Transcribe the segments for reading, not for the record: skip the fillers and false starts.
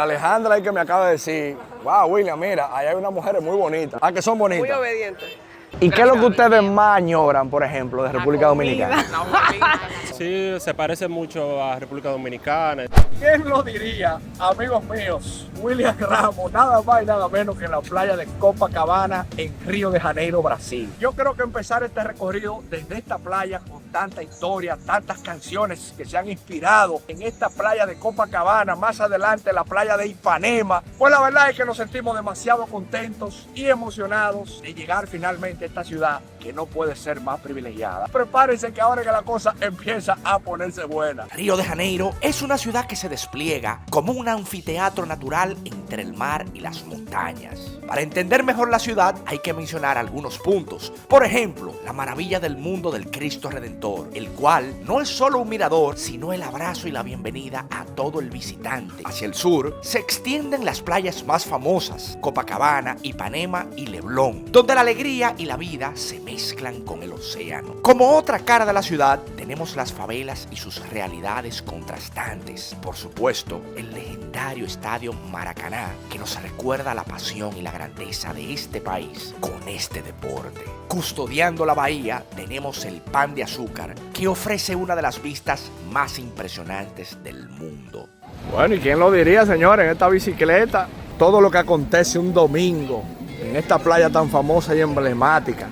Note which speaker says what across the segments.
Speaker 1: Alejandra es que me acaba de decir, wow, William, mira, ahí hay unas mujeres muy bonitas. Ah, que son bonitas.
Speaker 2: Muy obedientes.
Speaker 1: ¿Y qué es lo que ustedes más añoran, por ejemplo, de República Dominicana?
Speaker 3: Sí, se parece mucho a República Dominicana.
Speaker 1: ¿Quién lo diría, amigos míos? William Ramos, nada más y nada menos que en la playa de Copacabana, en Río de Janeiro, Brasil. Yo creo que empezar este recorrido desde esta playa con tanta historia, tantas canciones que se han inspirado en esta playa de Copacabana, más adelante la playa de Ipanema, pues la verdad es que nos sentimos demasiado contentos y emocionados de llegar finalmente a esta ciudad que no puede ser más privilegiada. Prepárense que ahora que la cosa empieza a ponerse buena.
Speaker 4: Río de Janeiro es una ciudad que se despliega como un anfiteatro natural entre el mar y las montañas. Para entender mejor la ciudad hay que mencionar algunos puntos. Por ejemplo, la maravilla del mundo del Cristo Redentor, el cual no es solo un mirador, sino el abrazo y la bienvenida a todo el visitante. Hacia el sur se extienden las playas más famosas, Copacabana, Ipanema y Leblon, donde la alegría y la vida se mezclan con el océano. Como otra cara de la ciudad, tenemos las favelas y sus realidades contrastantes. Por supuesto, el legendario estadio Maracaná, que nos recuerda la pasión y la grandeza de este país con este deporte. Custodiando la bahía, tenemos el Pan de Azúcar, que ofrece una de las vistas más impresionantes del mundo.
Speaker 1: Bueno, ¿y quién lo diría, señores? En esta bicicleta, todo lo que acontece un domingo en esta playa tan famosa y emblemática.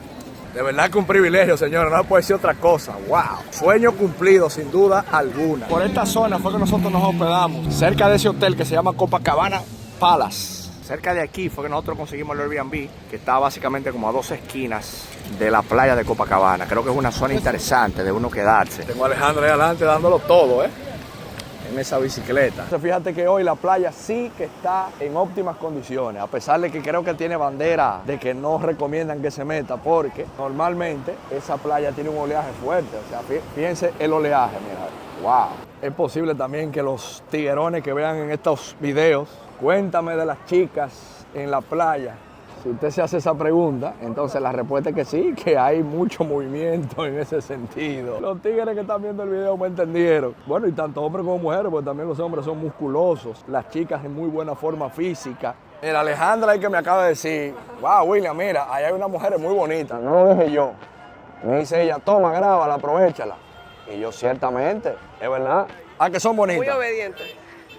Speaker 1: De verdad que un privilegio, señores, no puede ser otra cosa. ¡Wow! Sueño cumplido, sin duda alguna. Por esta zona fue que nosotros nos hospedamos, cerca de ese hotel que se llama Copacabana Palace. Cerca de aquí fue que nosotros conseguimos el Airbnb, que está básicamente como a 2 esquinas de la playa de Copacabana. Creo que es una zona interesante de uno quedarse. Tengo a Alejandra ahí adelante dándolo todo, en esa bicicleta. Fíjate que hoy la playa sí que está en óptimas condiciones, a pesar de que creo que tiene bandera de que no recomiendan que se meta, porque normalmente esa playa tiene un oleaje fuerte. O sea, fíjense el oleaje, mira. ¡Wow! Es posible también que los tiguerones que vean en estos videos, cuéntame de las chicas en la playa. Si usted se hace esa pregunta, entonces la respuesta es que sí, que hay mucho movimiento en ese sentido. Los tigres que están viendo el video me entendieron. Bueno, y tanto hombres como mujeres, porque también los hombres son musculosos, las chicas en muy buena forma física. Mira, Alejandra es que me acaba de decir, wow, William, mira, ahí hay unas mujeres muy bonitas, no lo dije yo. Me dice ella, toma, grábala, aprovechala. Y yo, ciertamente, es verdad. Ah, que son bonitas.
Speaker 2: Muy obedientes.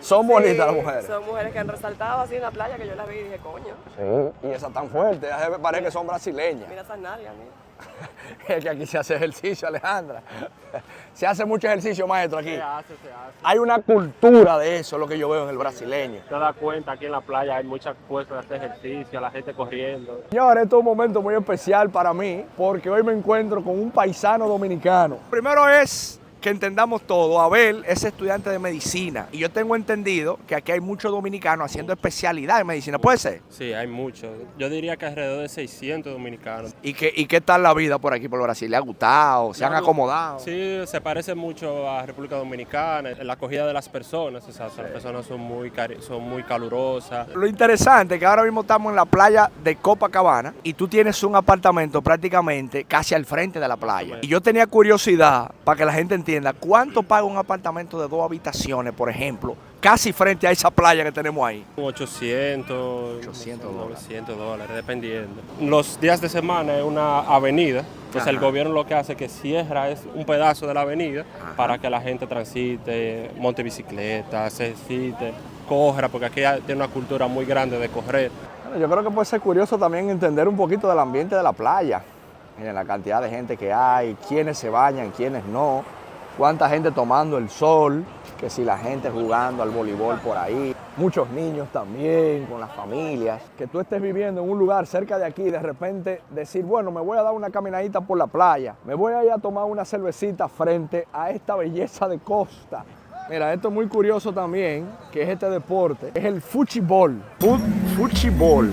Speaker 1: Son bonitas las mujeres.
Speaker 2: Son mujeres que han resaltado así en la playa, que yo las vi y dije, coño.
Speaker 1: Sí, y esas tan fuertes, parece que son brasileñas.
Speaker 2: Mira esas nalgas, mira.
Speaker 1: Es que aquí se hace ejercicio, Alejandra. Se hace mucho ejercicio, maestro, aquí.
Speaker 3: Se hace.
Speaker 1: Hay una cultura de eso, lo que yo veo en el brasileño.
Speaker 3: Te das cuenta, aquí en la playa hay muchas puestas de hacer ejercicio, la gente corriendo.
Speaker 1: Señores, esto es un momento muy especial para mí, porque hoy me encuentro con un paisano dominicano. Primero es que entendamos todo. Abel es estudiante de medicina y yo tengo entendido que aquí hay muchos dominicanos haciendo especialidad en medicina. ¿Puede ser?
Speaker 3: Sí, hay muchos. Yo diría que alrededor de 600 dominicanos.
Speaker 1: ¿Y qué tal la vida por aquí, por Brasil? ¿Le ha gustado? ¿Se han acomodado?
Speaker 3: Sí, se parece mucho a República Dominicana, en la acogida de las personas, exacto. Sí. Las personas son muy calurosas.
Speaker 1: Lo interesante es que ahora mismo estamos en la playa de Copacabana y tú tienes un apartamento prácticamente casi al frente de la playa. Y yo tenía curiosidad, para que la gente entienda, ¿cuánto paga un apartamento de 2 habitaciones, por ejemplo, casi frente a esa playa que tenemos ahí?
Speaker 3: 800
Speaker 1: dólares.
Speaker 3: 900 dólares, dependiendo. Los días de semana es una avenida, entonces el gobierno lo que hace es que cierra un pedazo de la avenida para que la gente transite, monte bicicleta, se ejercite, corra, porque aquí tiene una cultura muy grande de correr.
Speaker 1: Bueno, yo creo que puede ser curioso también entender un poquito del ambiente de la playa. Miren la cantidad de gente que hay, quiénes se bañan, quiénes no, cuánta gente tomando el sol, que si la gente jugando al voleibol por ahí, muchos niños también con las familias. Que tú estés viviendo en un lugar cerca de aquí y de repente decir, bueno, me voy a dar una caminadita por la playa, me voy a ir a tomar una cervecita frente a esta belleza de costa. Mira, esto es muy curioso también, que es este deporte, es el fuchibol, fuchibol.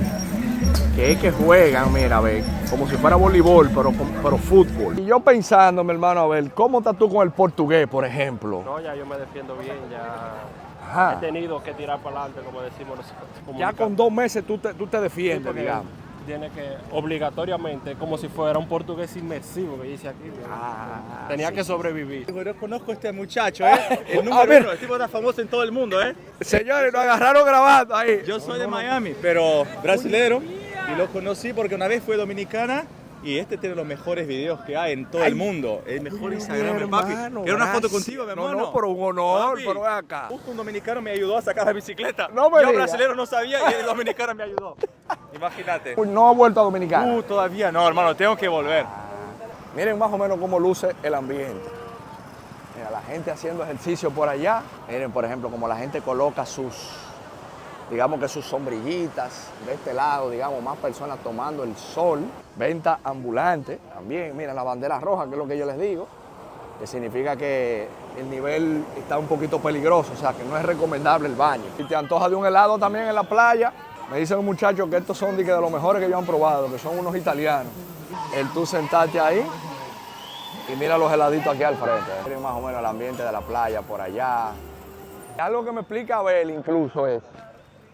Speaker 1: Que es que juegan, mira, a ver, como si fuera voleibol, pero fútbol. Y yo pensando, mi hermano, a ver, ¿cómo estás tú con el portugués, por ejemplo?
Speaker 3: No, ya yo me defiendo bien, ya
Speaker 1: Ajá.
Speaker 3: he tenido que tirar para adelante, como decimos nosotros.
Speaker 1: Ya con 2 meses tú te defiendes,
Speaker 3: Sí,
Speaker 1: digamos.
Speaker 3: tiene que obligatoriamente, como si fuera un portugués inmersivo que dice aquí, tenía que sobrevivir.
Speaker 5: Yo conozco a este muchacho, el número uno, el tipo está famoso en todo el mundo,
Speaker 1: Señores, nos agarraron grabando ahí.
Speaker 5: Yo soy de Miami, pero brasilero, y lo conocí porque una vez fue dominicana. Y este tiene los mejores videos que hay en todo el mundo. El mejor Instagram, papi. Era una foto contigo, mi hermano.
Speaker 1: No, pero un honor,
Speaker 5: Papi,
Speaker 1: pero ven acá.
Speaker 5: Justo un dominicano me ayudó a sacar la bicicleta.
Speaker 1: No me
Speaker 5: Yo
Speaker 1: digas.
Speaker 5: brasilero no sabía y el dominicano me ayudó. Imagínate.
Speaker 1: No ha vuelto a Dominicana.
Speaker 5: Todavía no, hermano, tengo que volver.
Speaker 1: Miren más o menos cómo luce el ambiente. Mira, la gente haciendo ejercicio por allá. Miren, por ejemplo, como la gente coloca digamos que sus sombrillitas de este lado, digamos, más personas tomando el sol. Venta ambulante también. Miren, la bandera roja, que es lo que yo les digo, que significa que el nivel está un poquito peligroso, o sea, que no es recomendable el baño. Si te antojas de un helado también en la playa, me dicen los muchachos que estos son de los mejores que ellos han probado, que son unos italianos. El tú sentarte ahí y mira los heladitos aquí al frente. Miren más o menos el ambiente de la playa por allá. Algo que me explica Abel incluso es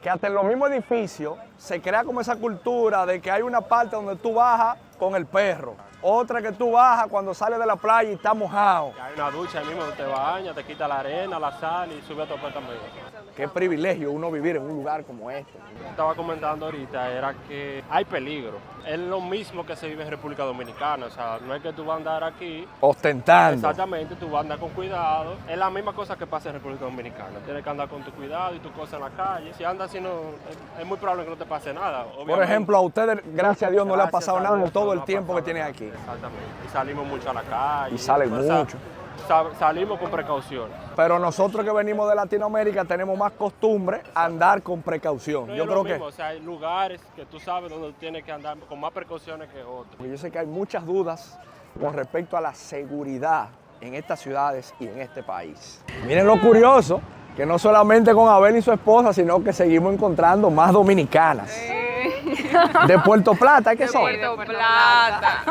Speaker 1: que hasta en los mismos edificios se crea como esa cultura de que hay una parte donde tú bajas con el perro, otra que tú bajas cuando sales de la playa y está mojado.
Speaker 3: Hay una ducha ahí mismo, te bañas, te quita la arena, la sal y sube a tu apartamento.
Speaker 1: Qué privilegio uno vivir en un lugar como este.
Speaker 3: Estaba comentando ahorita, era que hay peligro. Es lo mismo que se vive en República Dominicana, o sea, no es que tú vas a andar aquí
Speaker 1: Ostentando.
Speaker 3: exactamente, tú vas a andar con cuidado. Es la misma cosa que pasa en República Dominicana. Tienes que andar con tu cuidado y tu cosa en la calle. Si andas así, es muy probable que no te pase nada. Obviamente.
Speaker 1: Por ejemplo, a ustedes, gracias a Dios, no le ha
Speaker 3: Gracias
Speaker 1: pasado
Speaker 3: a
Speaker 1: nada
Speaker 3: Dios,
Speaker 1: en todo
Speaker 3: no
Speaker 1: el
Speaker 3: ha
Speaker 1: tiempo que
Speaker 3: pasado
Speaker 1: tienen
Speaker 3: nada.
Speaker 1: aquí.
Speaker 3: Exactamente. Y salimos mucho a la calle.
Speaker 1: Y salen
Speaker 3: o sea,
Speaker 1: mucho.
Speaker 3: Salimos con precaución.
Speaker 1: Pero nosotros que venimos de Latinoamérica tenemos más costumbre a andar con precaución.
Speaker 3: No
Speaker 1: Yo
Speaker 3: es
Speaker 1: creo
Speaker 3: lo
Speaker 1: que...
Speaker 3: mismo, o sea, hay lugares que tú sabes donde tienes que andar con más precauciones que otros.
Speaker 1: Yo sé que hay muchas dudas con respecto a la seguridad en estas ciudades y en este país. Miren lo curioso, que no solamente con Abel y su esposa, sino que seguimos encontrando más dominicanas. De Puerto Plata, ¿qué son?
Speaker 6: Puerto Plata.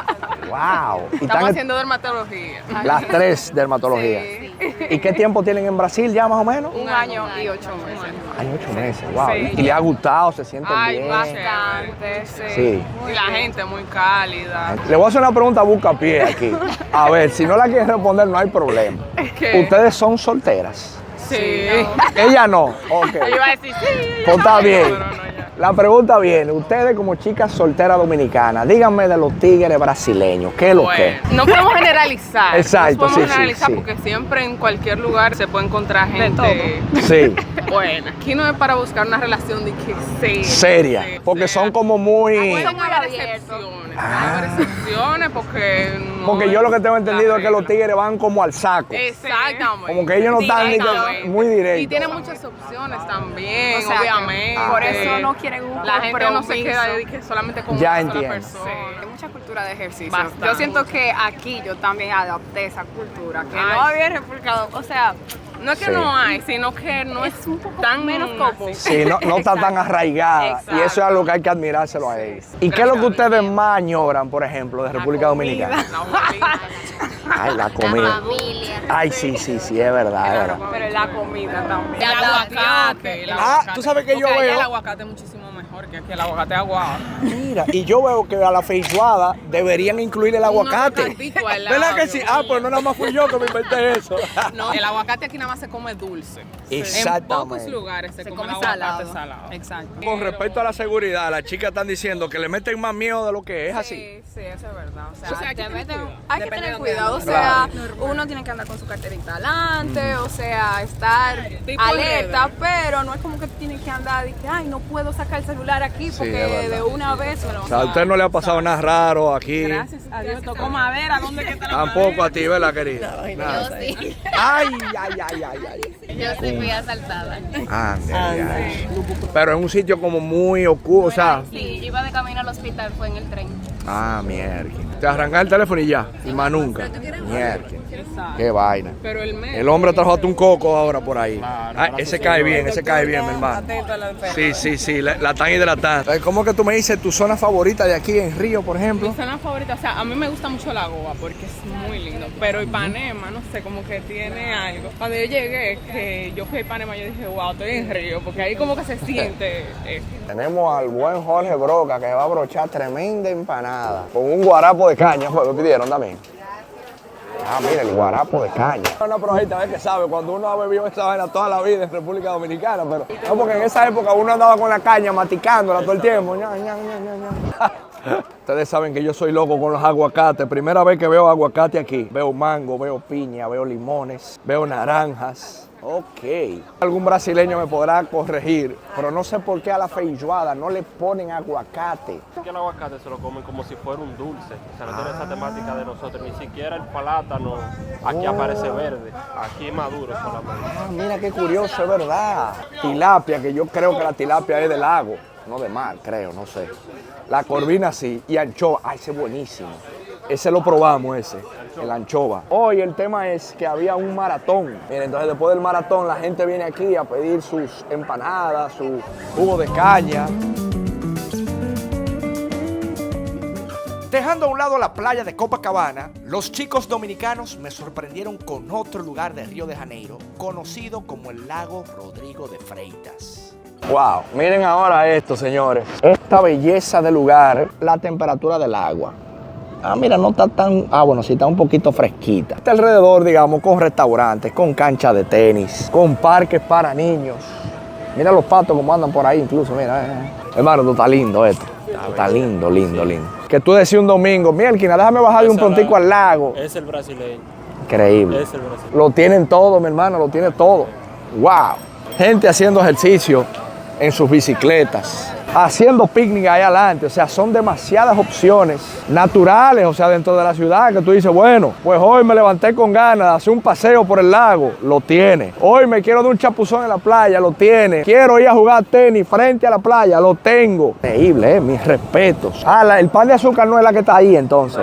Speaker 1: ¡Wow! Y
Speaker 6: Estamos haciendo dermatología.
Speaker 1: las 3 dermatologías.
Speaker 6: Sí.
Speaker 1: ¿Y qué tiempo tienen en Brasil ya más o menos?
Speaker 6: Un año y 8 meses.
Speaker 1: Hay 8 meses, wow.
Speaker 6: Sí.
Speaker 1: ¿Y le ha gustado? ¿Se sienten
Speaker 6: Ay,
Speaker 1: bien?
Speaker 6: bastante, sí.
Speaker 1: Sí.
Speaker 6: Y la gente muy cálida.
Speaker 1: Le voy a hacer una pregunta a buscapié aquí. A ver, si no la quieren responder, no hay problema.
Speaker 6: ¿Qué?
Speaker 1: ¿Ustedes son solteras?
Speaker 6: Sí.
Speaker 1: Ella no. Ok.
Speaker 6: Yo iba a decir sí.
Speaker 1: Pues está bien.
Speaker 6: Pero no, ya.
Speaker 1: La pregunta viene, ustedes como chicas solteras dominicanas, díganme de los tigres brasileños, ¿qué es lo que?
Speaker 6: No podemos generalizar.
Speaker 1: Exacto,
Speaker 6: no podemos
Speaker 1: sí, sí,
Speaker 6: generalizar
Speaker 1: sí.
Speaker 6: porque siempre en cualquier lugar se puede encontrar gente
Speaker 1: Sí,
Speaker 6: buena. Aquí no es para buscar una relación de que
Speaker 1: seria, porque son como muy...
Speaker 6: Pueden haber excepciones. Pueden haber excepciones porque no
Speaker 1: Porque yo lo que tengo
Speaker 6: es
Speaker 1: entendido
Speaker 6: la
Speaker 1: es que los
Speaker 6: regla.
Speaker 1: tigres van como al saco.
Speaker 6: Exactamente.
Speaker 1: Como que ellos no están ni que
Speaker 6: Directamente.
Speaker 1: muy directos.
Speaker 6: Y tienen muchas opciones también,
Speaker 7: O sea, que
Speaker 6: obviamente.
Speaker 7: por eso no quieren un
Speaker 6: La gente no se
Speaker 7: compromiso.
Speaker 6: queda de que solamente con
Speaker 1: Ya
Speaker 6: una
Speaker 1: entiendo.
Speaker 6: sola persona.
Speaker 7: Hay mucha cultura de ejercicio.
Speaker 6: Bastante.
Speaker 7: Yo siento que aquí yo también adopté esa cultura, que
Speaker 6: Ay,
Speaker 7: no había en República Dominicana. O sea,
Speaker 6: No es que
Speaker 1: Sí.
Speaker 6: no hay, sino que no es un poco tan
Speaker 7: menos común.
Speaker 1: Sí, no está tan arraigada.
Speaker 6: Exacto.
Speaker 1: Y eso es algo que hay que admirárselo a ellos. ¿Y qué es lo que ustedes más añoran, por ejemplo, de República Dominicana? Ay, la comida. Ay, sí, es verdad, es verdad.
Speaker 7: pero la comida también.
Speaker 6: El aguacate.
Speaker 1: Tú sabes que yo
Speaker 6: Porque allá
Speaker 1: veo-
Speaker 6: el aguacate es muchísimo mejor que aquí el aguacate aguado.
Speaker 1: Mira, y yo veo que a la feijoada deberían incluir el aguacate.
Speaker 6: aguacatito al lado,
Speaker 1: ¿Verdad que sí?
Speaker 6: Dios
Speaker 1: Ah,
Speaker 6: mío.
Speaker 1: pues no nada más fui yo que me inventé eso.
Speaker 6: No, el aguacate aquí nada más se come dulce.
Speaker 1: Exactamente.
Speaker 6: En pocos lugares se come el aguacate salado. Exacto.
Speaker 1: Con respecto a la seguridad, las chicas están diciendo que le meten más miedo de lo que es así.
Speaker 7: Sí, eso es verdad. O sea,
Speaker 6: O sea, hay que
Speaker 7: te
Speaker 6: tener
Speaker 7: meten-
Speaker 6: cuidado.
Speaker 7: hay que
Speaker 6: Depende
Speaker 7: tener
Speaker 6: de
Speaker 7: cuidado. O
Speaker 6: dónde
Speaker 7: sea,
Speaker 1: andes.
Speaker 7: uno tiene que andar con su carterita adelante, o sea, estar
Speaker 6: Tipo
Speaker 7: alerta,
Speaker 6: red.
Speaker 7: pero no es como que tiene que andar y que, ay, no puedo sacar el celular aquí porque
Speaker 1: es verdad.
Speaker 7: de una vez me lo
Speaker 1: O sea, a usted no le ha pasado nada raro aquí.
Speaker 7: Gracias a Dios, tocó madera. ¿Dónde que está la
Speaker 1: Tampoco a ti, ¿verdad, querida? Nada.
Speaker 8: Sí,
Speaker 1: Ay, ay, ay, ay, ay.
Speaker 8: yo sí fui asaltada.
Speaker 1: Ande, ay. Pero en un sitio como muy oscuro, o sea.
Speaker 8: Sí, iba de camino al hospital, fue en el tren.
Speaker 1: Ah, mierda. Te arrancas el teléfono y ya. Y más nunca. Mierda.
Speaker 6: Exacto.
Speaker 1: Qué vaina.
Speaker 6: Pero el metro.
Speaker 1: El hombre trajo hasta un coco ahora por ahí.
Speaker 3: Claro,
Speaker 1: Ah,
Speaker 3: ahora
Speaker 1: ese
Speaker 3: sí,
Speaker 1: cae
Speaker 3: señor.
Speaker 1: bien, ese cae bien, mi hermano.
Speaker 2: Atento a la enferma.
Speaker 1: Sí, la están hidratando. ¿Cómo que tú me dices tu zona favorita de aquí en Río, por ejemplo?
Speaker 6: Mi zona favorita, o sea, a mí me gusta mucho la Goa porque es muy lindo. Pero Ipanema, no sé, como que tiene algo. Cuando yo llegué, que yo fui a Ipanema, yo dije, wow, estoy en Río, porque ahí como que se siente eso.
Speaker 1: Tenemos al buen Jorge Broca que va a brochar tremenda empanada. Con un guarapo de caña, pues lo pidieron también. Ah, mira, el guarapo de caña. Una probadita, a ver qué sabe, cuando uno ha bebido esa vaina toda la vida en República Dominicana, pero no, porque en esa época uno andaba con la caña maticándola todo el tiempo. Ustedes saben que yo soy loco con los aguacates. Primera vez que veo aguacate aquí. Veo mango, veo piña, veo limones, veo naranjas. Ok. Algún brasileño me podrá corregir, pero no sé por qué a la feijoada no le ponen aguacate.
Speaker 3: Que el aguacate se lo comen como si fuera un dulce. O sea, no tiene esa temática de nosotros. Ni siquiera el plátano aquí aparece verde. Aquí es maduro solamente.
Speaker 1: Ah, mira qué curioso, es verdad. Tilapia, que yo creo que la tilapia es del lago, no de mar, creo, no sé. La corvina sí, y anchova, ay, ese es buenísimo. Ese lo probamos, el anchova. Hoy el tema es que había un maratón. Miren, entonces después del maratón la gente viene aquí a pedir sus empanadas, su jugo de caña.
Speaker 4: Dejando a un lado la playa de Copacabana, los chicos dominicanos me sorprendieron con otro lugar de Río de Janeiro, conocido como el lago Rodrigo de Freitas.
Speaker 1: Wow, miren ahora esto, señores. Esta belleza del lugar, la temperatura del agua. Ah, mira, no está tan... Ah, bueno, sí está un poquito fresquita. Está alrededor, digamos, con restaurantes, con canchas de tenis, con parques para niños. Mira los patos como andan por ahí incluso, mira. Hermano, esto está lindo esto. Está lindo. Que tú decías un domingo, Mielquina, déjame bajarle un prontico al lago.
Speaker 3: Es el brasileño.
Speaker 1: Increíble.
Speaker 3: Es el brasileño.
Speaker 1: Lo tienen todo, mi hermano, lo tiene todo. Wow. Gente haciendo ejercicio en sus bicicletas, haciendo picnic ahí adelante, o sea, son demasiadas opciones naturales, o sea, dentro de la ciudad, que tú dices, bueno, pues hoy me levanté con ganas de hacer un paseo por el lago, lo tiene. Hoy me quiero dar un chapuzón en la playa, lo tiene. Quiero ir a jugar tenis frente a la playa, lo tengo. Increíble, mis respetos. Ah, el pan de azúcar no es la que está ahí, entonces.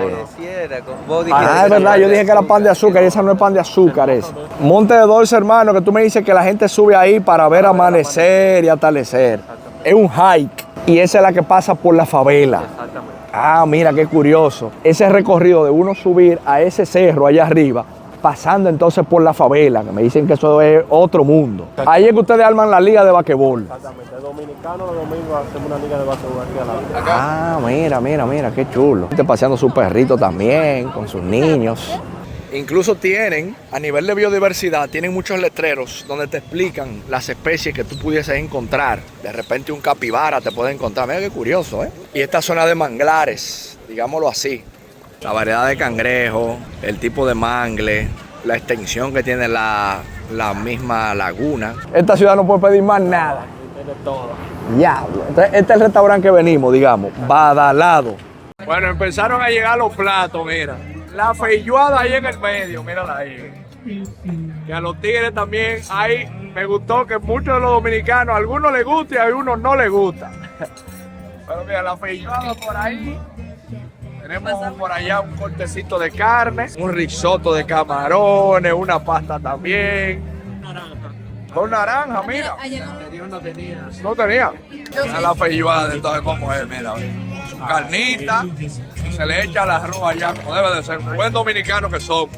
Speaker 1: Ah, es verdad, yo dije que era pan de azúcar y esa no es pan de azúcar, es. Monte de Dulce, hermano, que tú me dices que la gente sube ahí para ver amanecer y atardecer. Es un hike y esa es la que pasa por la favela.
Speaker 3: Exactamente.
Speaker 1: Ah, mira qué curioso. Ese recorrido de uno subir a ese cerro allá arriba, pasando entonces por la favela, que me dicen que eso es otro mundo. Ahí es que ustedes arman la liga de basquetbol.
Speaker 3: Exactamente. Dominicano, los domingos hacemos una liga de basquetbol aquí a la
Speaker 1: Ah, mira, qué chulo. Gente paseando su perrito también, con sus niños. Incluso tienen, a nivel de biodiversidad, tienen muchos letreros donde te explican las especies que tú pudieses encontrar. De repente un capibara te puede encontrar. Mira qué curioso, ¿eh? Y esta zona de manglares, digámoslo así. La variedad de cangrejo, el tipo de mangle, la extensión que tiene la misma laguna. Esta ciudad no puede pedir más nada.
Speaker 3: Tiene todo.
Speaker 1: Diablo. Entonces, este es el restaurante que venimos, digamos, Badalado. Bueno, empezaron a llegar los platos, mira. La feijoada ahí en el medio, mírala ahí. Y a los tigres también, ahí me gustó que muchos de los dominicanos, a algunos les gusta y a algunos no les gusta. Pero mira, la feijoada por ahí. Tenemos por allá un cortecito de carne, un risotto de camarones, una pasta también. Con naranja, mira. No tenía. Mira la feijoada, entonces cómo es, mira. Su carnita, y se le echa el arroz allá, como debe de ser. Buen dominicano que somos.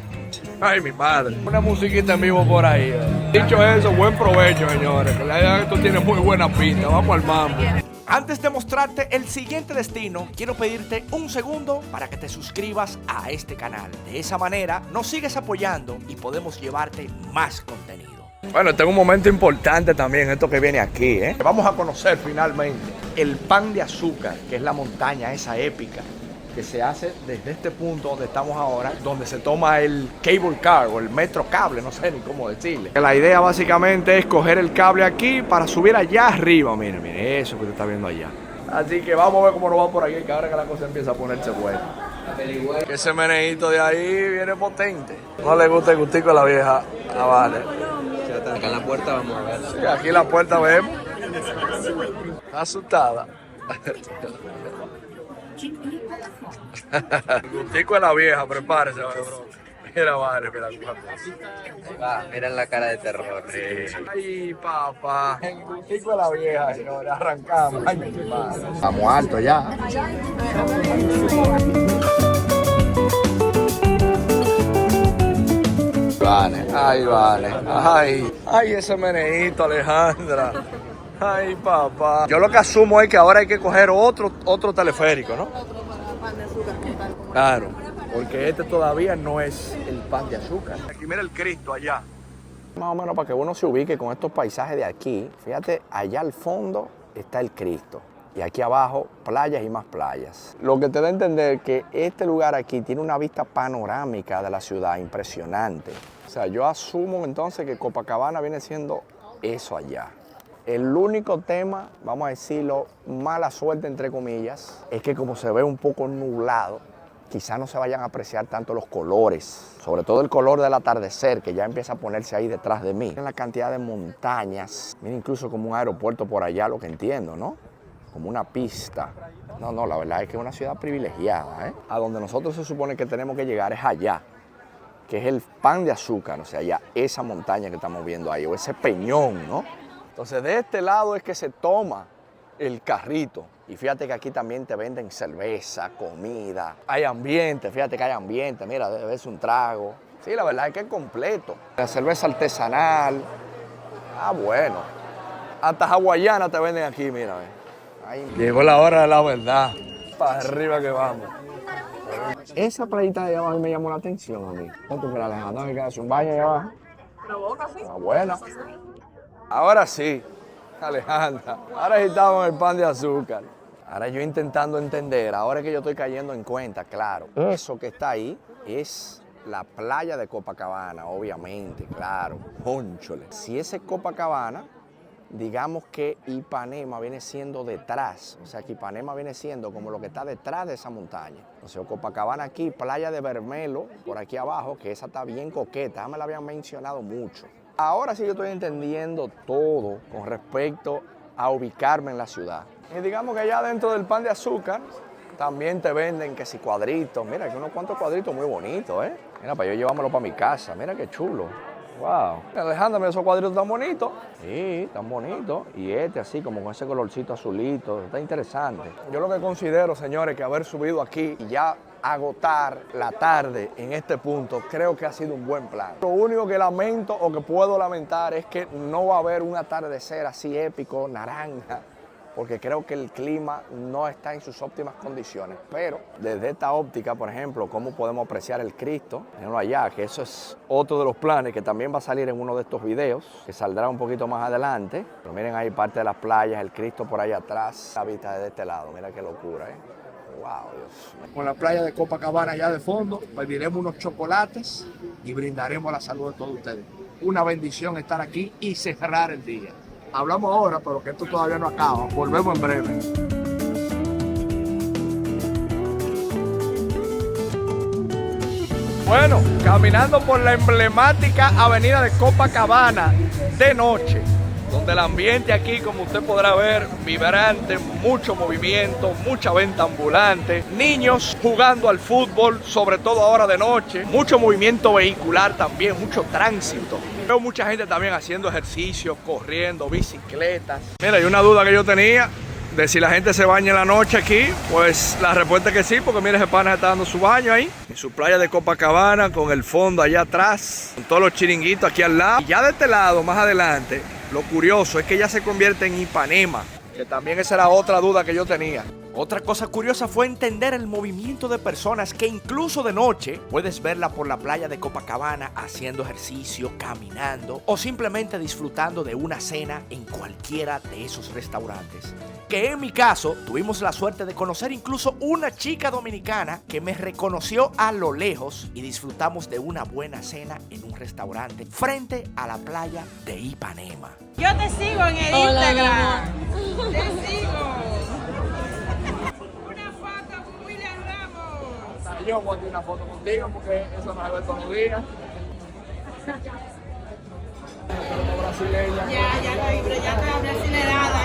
Speaker 1: Ay, mi madre. Una musiquita en vivo por ahí. Dicho eso, buen provecho, señores. Que la idea es que esto tiene muy buena pinta. Vamos al mambo.
Speaker 4: Antes de mostrarte el siguiente destino, quiero pedirte un segundo para que te suscribas a este canal. De esa manera nos sigues apoyando y podemos llevarte más contenido.
Speaker 1: Bueno, este es un momento importante también, esto que viene aquí, ¿eh? Vamos a conocer finalmente el pan de azúcar, que es la montaña esa épica, que se hace desde este punto donde estamos ahora, donde se toma el cable car o el metro cable, no sé ni cómo decirle. La idea básicamente es coger el cable aquí para subir allá arriba, mire, eso que usted está viendo allá. Así que vamos a ver cómo nos va por aquí, que ahora que la cosa empieza a ponerse buena. Que ese meneíto de ahí viene potente. No le gusta el gustico a la vieja. Ah, vale.
Speaker 9: Acá en la puerta vamos a ver.
Speaker 1: Sí, aquí en la puerta vemos. Está asustada. El gustico de la vieja, prepárese, bro. Mira, vale, mira.
Speaker 9: Ahí va, miren la cara de terror.
Speaker 1: Ay, papá. En gustico de la vieja, señores. Arrancamos. Ay, mi madre. Estamos altos ya. Vale. Ay, ese meneíto, Alejandra. Ay, papá. Yo lo que asumo es que ahora hay que coger otro teleférico, ¿no? Claro, porque este todavía no es el pan de azúcar. Aquí mira el Cristo allá. Más o menos para que uno se ubique con estos paisajes de aquí. Fíjate, allá al fondo está el Cristo. Y aquí abajo, playas y más playas. Lo que te da a entender que este lugar aquí tiene una vista panorámica de la ciudad impresionante. O sea, yo asumo entonces que Copacabana viene siendo eso allá. El único tema, vamos a decirlo, mala suerte entre comillas, es que como se ve un poco nublado, quizás no se vayan a apreciar tanto los colores, sobre todo el color del atardecer que ya empieza a ponerse ahí detrás de mí. Miren la cantidad de montañas, miren incluso como un aeropuerto por allá, lo que entiendo, ¿no? Como una pista. No, la verdad es que es una ciudad privilegiada, ¿eh? A donde nosotros se supone que tenemos que llegar es allá, que es el pan de azúcar, o sea, allá esa montaña que estamos viendo ahí, o ese peñón, ¿no? Entonces de este lado es que se toma el carrito. Y fíjate que aquí también te venden cerveza, comida, hay ambiente, fíjate que hay ambiente, mira, debe ser un trago. Sí, la verdad es que es completo. La cerveza artesanal, bueno, hasta hawaiana te venden aquí, mira. Ahí. Llegó la hora de la verdad, para arriba que vamos. Esa playita de allá abajo me llamó la atención a mí. ¿Cuánto que la Alejandra me queda hace un baño allá abajo?
Speaker 2: Provoca, sí.
Speaker 1: Buena. Ahora sí, Alejandra, ahora sí estamos en el pan de azúcar. Ahora yo intentando entender, ahora que yo estoy cayendo en cuenta, claro, eso que está ahí es la playa de Copacabana, obviamente, claro, cónchole. Si ese es Copacabana, digamos que Ipanema viene siendo detrás, o sea que Ipanema viene siendo como lo que está detrás de esa montaña. O sea, Copacabana aquí, playa de Bermelo, por aquí abajo, que esa está bien coqueta, ya me la habían mencionado mucho. Ahora sí yo estoy entendiendo todo con respecto a ubicarme en la ciudad. Y digamos que allá dentro del pan de azúcar también te venden que si cuadritos. Mira, que unos cuantos cuadritos muy bonitos, ¿eh? Mira, para yo llevármelo para mi casa. Mira qué chulo. Wow. Alejandra, mira esos cuadritos tan bonitos. Sí, tan bonitos. Y este así, como con ese colorcito azulito. Está interesante. Yo lo que considero, señores, que haber subido aquí y ya agotar la tarde en este punto, creo que ha sido un buen plan. Lo único que lamento o que puedo lamentar es que no va a haber un atardecer así épico, naranja, porque creo que el clima no está en sus óptimas condiciones. Pero desde esta óptica, por ejemplo, cómo podemos apreciar el Cristo, mirenlo allá, que eso es otro de los planes que también va a salir en uno de estos videos, que saldrá un poquito más adelante. Pero miren ahí parte de las playas, el Cristo por allá atrás, la vista desde este lado, mira qué locura, ¿eh? Wow, Dios. Con la playa de Copacabana allá de fondo, pediremos unos chocolates y brindaremos la salud de todos ustedes. Una bendición estar aquí y cerrar el día. Hablamos ahora, pero que esto todavía no acaba. Volvemos en breve. Bueno, caminando por la emblemática avenida de Copacabana de noche, donde el ambiente aquí, como usted podrá ver, vibrante, mucho movimiento, mucha venta ambulante, niños jugando al fútbol, sobre todo ahora de noche, mucho movimiento vehicular también, mucho tránsito. Veo mucha gente también haciendo ejercicio, corriendo, bicicletas. Mira, hay una duda que yo tenía de si la gente se baña en la noche aquí, pues la respuesta es que sí, porque mira, ese pana está dando su baño ahí, en su playa de Copacabana, con el fondo allá atrás, con todos los chiringuitos aquí al lado. Y ya de este lado, más adelante, lo curioso es que ya se convierte en Ipanema, que también esa era otra duda que yo tenía.
Speaker 4: Otra cosa curiosa fue entender el movimiento de personas que incluso de noche puedes verla por la playa de Copacabana haciendo ejercicio, caminando o simplemente disfrutando de una cena en cualquiera de esos restaurantes. Que en mi caso tuvimos la suerte de conocer incluso una chica dominicana que me reconoció a lo lejos y disfrutamos de una buena cena en un restaurante frente a la playa de Ipanema.
Speaker 7: Yo te sigo en el Instagram. Te sigo.
Speaker 1: Yo voy a hacer una foto contigo porque eso no se ve todos los días.
Speaker 7: Ya está brasilerada,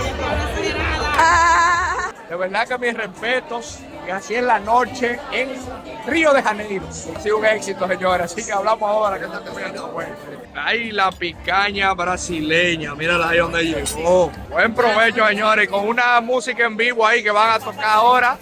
Speaker 7: De verdad que mis respetos
Speaker 1: Y así es la noche en Río de Janeiro. Ha sido un éxito, señores. Así que hablamos ahora que está terminando bueno. Ahí la picaña brasileña. Mírala ahí donde llegó. Buen provecho, señores. Con una música en vivo ahí que van a tocar ahora.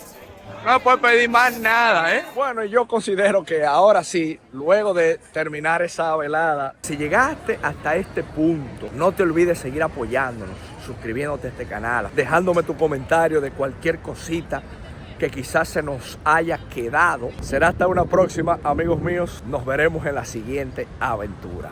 Speaker 1: No puede pedir más nada, ¿eh? Bueno, yo considero que ahora sí, luego de terminar esa velada, si llegaste hasta este punto, no te olvides seguir apoyándonos, suscribiéndote a este canal, dejándome tu comentario de cualquier cosita que quizás se nos haya quedado. Será hasta una próxima, amigos míos. Nos veremos en la siguiente aventura.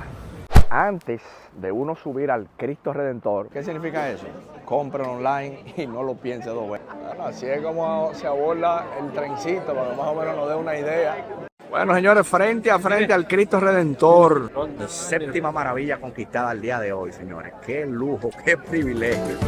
Speaker 1: Antes de uno subir al Cristo Redentor, ¿qué significa eso? Compren online y no lo piense dos veces. Bueno, así es como se aborda el trencito, para que más o menos nos dé una idea. Bueno, señores, frente a frente al Cristo Redentor. Séptima maravilla conquistada al día de hoy, señores. Qué lujo, qué privilegio.